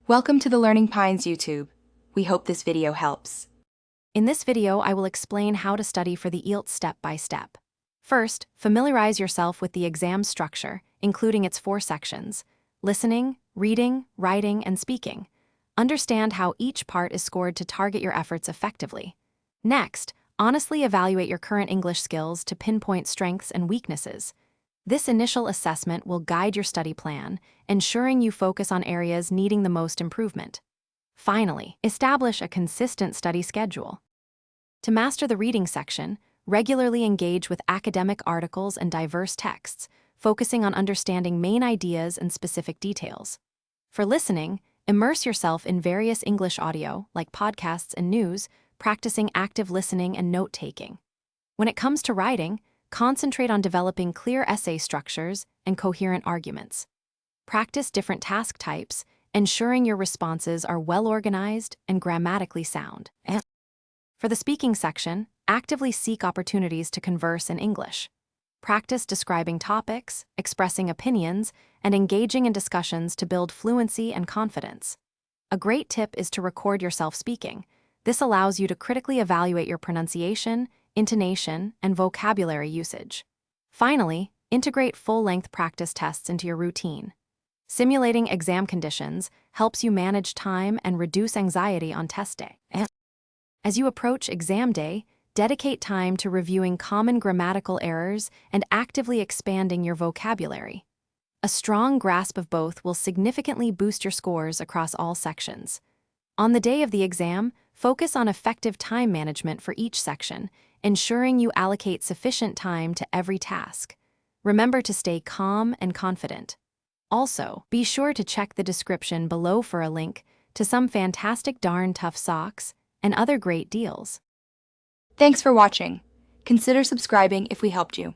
Welcome to the Learning Pines YouTube. We hope this video helps. In this video, I will explain how to study for the Ielts step by step. First, familiarize yourself with the exam structure, including its 4 sections: listening, reading, writing, and speaking. Understand how each part is scored to target your efforts effectively. Next, honestly evaluate your current English skills to pinpoint strengths and weaknesses. This initial assessment will guide your study plan, ensuring you focus on areas needing the most improvement. Finally, establish a consistent study schedule. To master the reading section, regularly engage with academic articles and diverse texts, focusing on understanding main ideas and specific details. For listening, immerse yourself in various English audio, like podcasts and news, practicing active listening and note-taking. When it comes to writing, concentrate on developing clear essay structures and coherent arguments. Practice different task types, ensuring your responses are well-organized and grammatically sound. For the speaking section, actively seek opportunities to converse in English. Practice describing topics, expressing opinions, and engaging in discussions to build fluency and confidence. A great tip is to record yourself speaking. This allows you to critically evaluate your pronunciation, intonation, and vocabulary usage. Finally, integrate full-length practice tests into your routine. Simulating exam conditions helps you manage time and reduce anxiety on test day. As you approach exam day, dedicate time to reviewing common grammatical errors and actively expanding your vocabulary. A strong grasp of both will significantly boost your scores across all sections. On the day of the exam, focus on effective time management for each section, ensuring you allocate sufficient time to every task. Remember to stay calm and confident. Also, be sure to check the description below for a link to some fantastic darn tough socks and other great deals. Thanks for watching. Consider subscribing if we helped you.